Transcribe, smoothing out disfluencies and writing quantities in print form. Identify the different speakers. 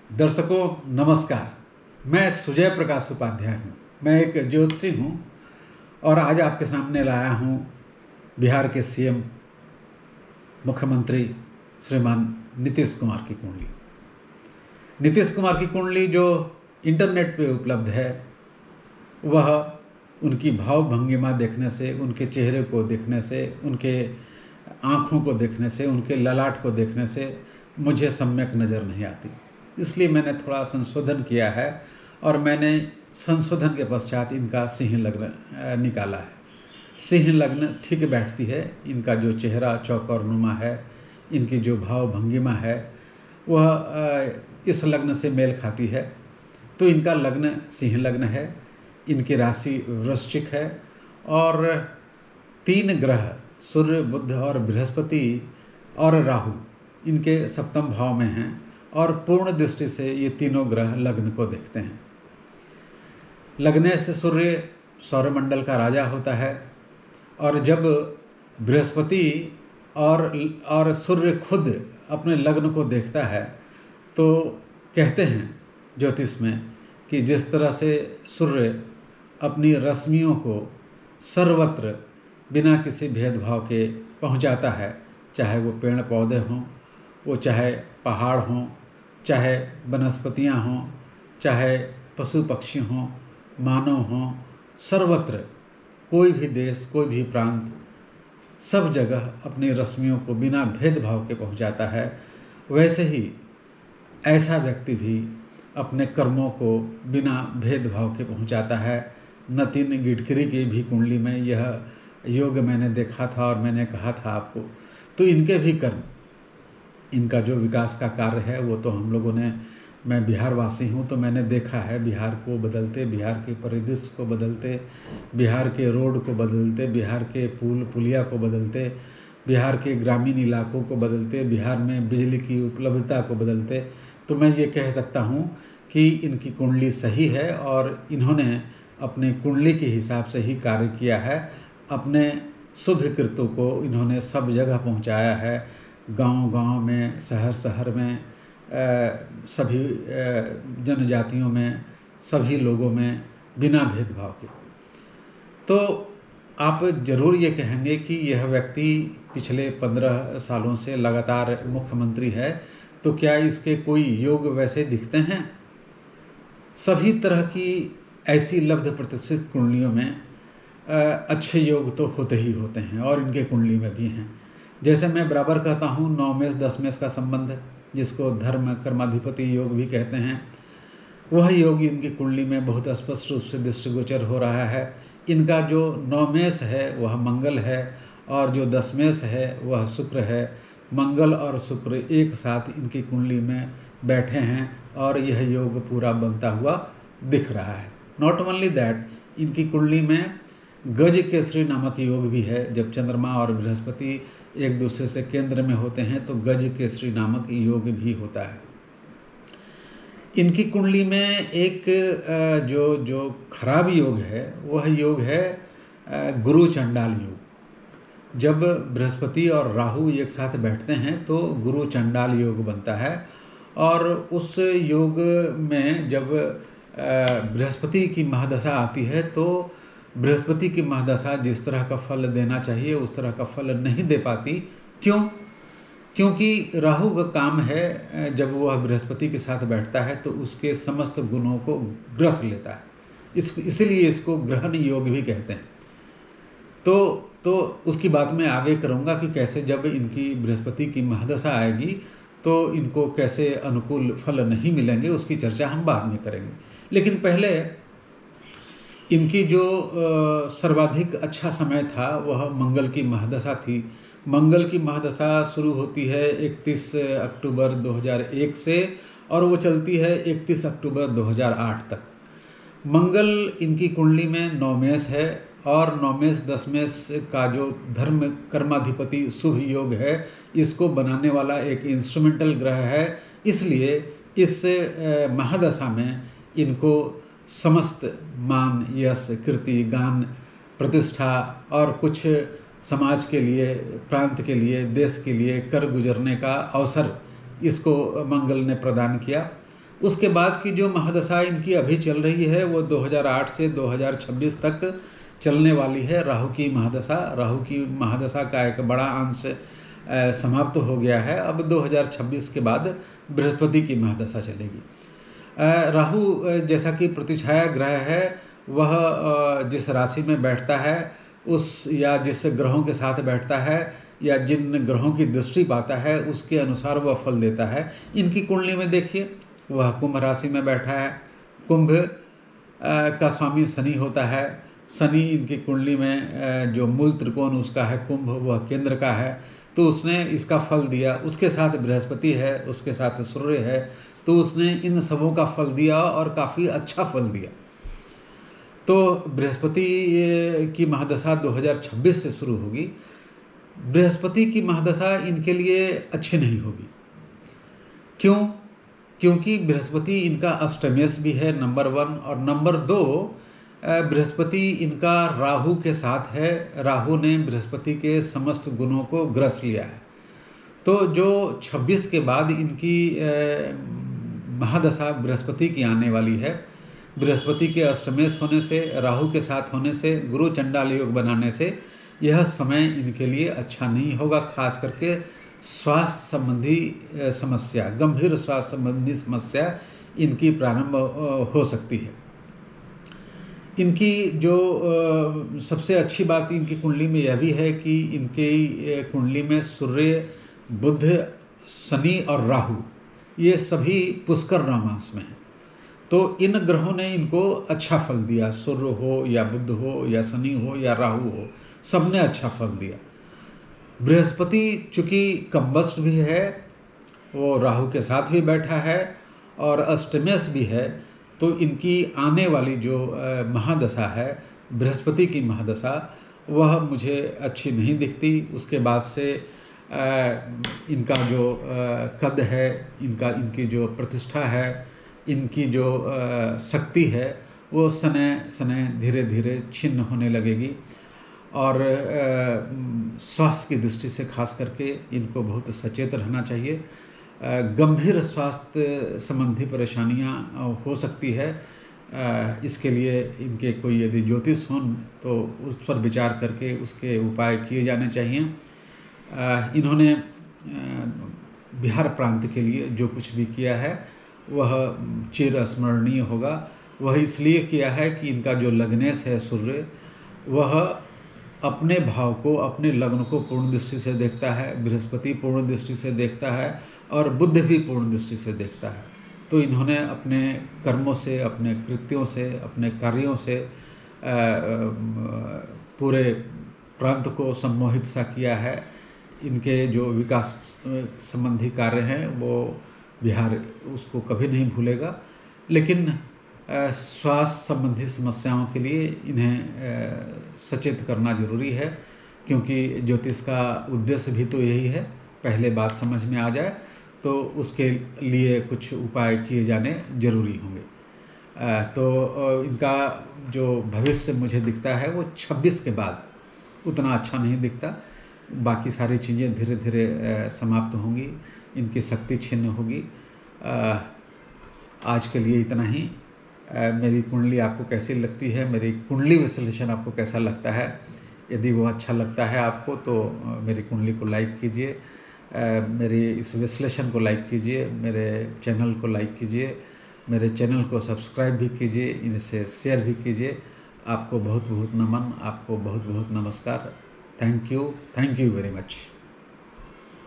Speaker 1: दर्शकों नमस्कार। मैं सुजय प्रकाश उपाध्याय हूँ। मैं एक ज्योतिषी हूँ और आज आपके सामने लाया हूँ बिहार के सीएम मुख्यमंत्री श्रीमान नीतीश कुमार की कुंडली। नीतीश कुमार की कुंडली जो इंटरनेट पे उपलब्ध है, वह उनकी भाव भंगिमा देखने से, उनके चेहरे को देखने से, उनके आँखों को देखने से, उनके ललाट को देखने से मुझे सम्यक नज़र नहीं आती। इसलिए मैंने थोड़ा संशोधन किया है और मैंने संशोधन के पश्चात इनका सिंह लग्न निकाला है। सिंह लग्न ठीक बैठती है। इनका जो चेहरा चौकोर नुमा है, इनकी जो भाव भंगिमा है, वह इस लग्न से मेल खाती है। तो इनका लग्न सिंह लग्न है, इनकी राशि वृश्चिक है और 3 ग्रह सूर्य, बुध और बृहस्पति और राहु इनके सप्तम भाव में हैं और पूर्ण दृष्टि से ये तीनों ग्रह लग्न को देखते हैं। लग्न से सूर्य सौरमंडल का राजा होता है और जब बृहस्पति और सूर्य खुद अपने लग्न को देखता है तो कहते हैं ज्योतिष में कि जिस तरह से सूर्य अपनी रश्मियों को सर्वत्र बिना किसी भेदभाव के पहुंचाता है, चाहे वो पेड़ पौधे हों, वो चाहे पहाड़ हों, चाहे वनस्पतियां हों, चाहे पशु पक्षी हों, मानव हों, सर्वत्र कोई भी देश, कोई भी प्रांत, सब जगह अपनी रश्मियों को बिना भेदभाव के पहुंचाता है। वैसे ही ऐसा व्यक्ति भी अपने कर्मों को बिना भेदभाव के पहुंचाता है। नितिन गडकरी की भी कुंडली में यह योग मैंने देखा था और मैंने कहा था आपको। तो इनके भी कर्म, इनका जो विकास का कार्य है वो तो हम लोगों ने, मैं बिहार वासी हूँ तो मैंने देखा है बिहार को बदलते, बिहार के परिदृश्य को बदलते, बिहार के रोड को बदलते, बिहार के पुल पुलिया को बदलते, बिहार के ग्रामीण इलाकों को बदलते, बिहार में बिजली की उपलब्धता को बदलते। तो मैं ये कह सकता हूँ कि इनकी कुंडली सही है और इन्होंने अपनी कुंडली के हिसाब से ही कार्य किया है। अपने शुभ कृतों को इन्होंने सब जगह पहुँचाया है, गांव-गांव में, शहर-शहर में, सभी जनजातियों में, सभी लोगों में, बिना भेदभाव के। तो आप ज़रूर ये कहेंगे कि यह व्यक्ति पिछले 15 सालों से लगातार मुख्यमंत्री है, तो क्या इसके कोई योग वैसे दिखते हैं? सभी तरह की ऐसी लब्ध प्रतिष्ठित कुंडलियों में अच्छे योग तो होते ही होते हैं और इनके कुंडली में भी हैं। जैसे मैं बराबर कहता हूँ 9 मेष 10 मेष का संबंध, जिसको धर्म कर्माधिपति योग भी कहते हैं, वह योग इनकी कुंडली में बहुत स्पष्ट रूप से दृष्टिगोचर हो रहा है। इनका जो 9 मेष है वह मंगल है और जो 10 मेष है वह शुक्र है। मंगल और शुक्र एक साथ इनकी कुंडली में बैठे हैं और यह योग पूरा बनता हुआ दिख रहा है। नॉट ओनली दैट, इनकी कुंडली में गज केसरी नामक योग भी है। जब चंद्रमा और बृहस्पति एक दूसरे से केंद्र में होते हैं तो गज केसरी नामक योग भी होता है। इनकी कुंडली में एक जो खराब योग है वह योग है गुरु चंडाल योग। जब बृहस्पति और राहु एक साथ बैठते हैं तो गुरु चंडाल योग बनता है और उस योग में जब बृहस्पति की महादशा आती है तो बृहस्पति की महादशा जिस तरह का फल देना चाहिए उस तरह का फल नहीं दे पाती। क्यों? क्योंकि राहु का काम है जब वह बृहस्पति के साथ बैठता है तो उसके समस्त गुणों को ग्रस लेता है। इसीलिए इसको ग्रहण योग भी कहते हैं। तो उसकी बात मैं आगे करूँगा कि कैसे जब इनकी बृहस्पति की महादशा आएगी तो इनको कैसे अनुकूल फल नहीं मिलेंगे, उसकी चर्चा हम बाद में करेंगे। लेकिन पहले इनकी जो सर्वाधिक अच्छा समय था वह मंगल की महादशा थी। मंगल की महादशा शुरू होती है 31 अक्टूबर 2001 से और वो चलती है 31 अक्टूबर 2008 तक। मंगल इनकी कुंडली में 9 मेष है और 9 मेष 10 मेष का जो धर्म कर्माधिपति शुभ योग है, इसको बनाने वाला एक इंस्ट्रूमेंटल ग्रह है। इसलिए इस महादशा में इनको समस्त मान, यश, कीर्ति, गान, प्रतिष्ठा और कुछ समाज के लिए, प्रांत के लिए, देश के लिए कर गुजरने का अवसर इसको मंगल ने प्रदान किया। उसके बाद की जो महादशा इनकी अभी चल रही है वो 2008 से 2026 तक चलने वाली है, राहु की महादशा। राहु की महादशा का एक बड़ा अंश समाप्त हो गया है। अब 2026 के बाद बृहस्पति की महादशा चलेगी। राहु जैसा कि प्रतिछाया ग्रह है, वह जिस राशि में बैठता है उस या जिस ग्रहों के साथ बैठता है या जिन ग्रहों की दृष्टि पाता है उसके अनुसार वह फल देता है। इनकी कुंडली में देखिए, वह कुंभ राशि में बैठा है। कुंभ का स्वामी शनि होता है। शनि इनकी कुंडली में जो मूल त्रिकोण उसका है कुंभ, वह केंद्र का है, तो उसने इसका फल दिया। उसके साथ बृहस्पति है, उसके साथ सूर्य है, तो उसने इन सबों का फल दिया और काफ़ी अच्छा फल दिया। तो बृहस्पति की महादशा 2026 से शुरू होगी। बृहस्पति की महादशा इनके लिए अच्छी नहीं होगी। क्यों? क्योंकि बृहस्पति इनका अष्टमेश भी है, नंबर 1, और नंबर 2 बृहस्पति इनका राहु के साथ है। राहु ने बृहस्पति के समस्त गुणों को ग्रस लिया है। तो जो 26 के बाद इनकी महादशा बृहस्पति की आने वाली है, बृहस्पति के अष्टमेश होने से, राहु के साथ होने से, गुरु चंडाल योग बनाने से यह समय इनके लिए अच्छा नहीं होगा। खास करके स्वास्थ्य संबंधी समस्या, गंभीर स्वास्थ्य संबंधी समस्या इनकी प्रारंभ हो सकती है। इनकी जो सबसे अच्छी बात इनकी कुंडली में यह भी है कि इनकी कुंडली में सूर्य, बुध, शनि और राहु ये सभी पुष्कर रामांश में हैं। तो इन ग्रहों ने इनको अच्छा फल दिया। सूर्य हो या बुध हो या शनि हो या राहु हो, सबने अच्छा फल दिया। बृहस्पति चूँकि कम्बस्ट भी है, वो राहु के साथ भी बैठा है और अष्टमेश भी है, तो इनकी आने वाली जो महादशा है, बृहस्पति की महादशा, वह मुझे अच्छी नहीं दिखती। उसके बाद से इनका जो कद है, इनकी जो प्रतिष्ठा है, इनकी जो शक्ति है, वो सने धीरे धीरे छिन्न होने लगेगी। और स्वास्थ्य की दृष्टि से खास करके इनको बहुत सचेत रहना चाहिए। गंभीर स्वास्थ्य संबंधी परेशानियां हो सकती है। इसके लिए इनके कोई यदि ज्योतिष हों तो उस पर विचार करके उसके उपाय किए जाने चाहिए। इन्होंने बिहार प्रांत के लिए जो कुछ भी किया है वह चिर स्मरणीय होगा। वह इसलिए किया है कि इनका जो लग्नेश है सूर्य, वह अपने भाव को, अपने लग्न को पूर्ण दृष्टि से देखता है, बृहस्पति पूर्ण दृष्टि से देखता है और बुध भी पूर्ण दृष्टि से देखता है। तो इन्होंने अपने कर्मों से, अपने कृत्यों से, अपने कार्यों से पूरे प्रांत को सम्मोहित सा किया है। इनके जो विकास संबंधी कार्य हैं वो बिहार उसको कभी नहीं भूलेगा। लेकिन स्वास्थ्य संबंधी समस्याओं के लिए इन्हें सचेत करना जरूरी है, क्योंकि ज्योतिष का उद्देश्य भी तो यही है। पहले बात समझ में आ जाए तो उसके लिए कुछ उपाय किए जाने जरूरी होंगे। तो इनका जो भविष्य मुझे दिखता है वो 26 के बाद उतना अच्छा नहीं दिखता। बाकी सारी चीज़ें धीरे धीरे समाप्त होंगी, इनकी शक्ति छिन्न होगी। आज के लिए इतना ही। मेरी कुंडली आपको कैसी लगती है, मेरी कुंडली विश्लेषण आपको कैसा लगता है? यदि वो अच्छा लगता है आपको तो मेरी कुंडली को लाइक कीजिए, मेरी इस विश्लेषण को लाइक कीजिए, मेरे चैनल को लाइक कीजिए, मेरे चैनल को सब्सक्राइब भी कीजिए, इनसे शेयर भी कीजिए। आपको बहुत बहुत नमन, आपको बहुत बहुत नमस्कार। Thank you very much.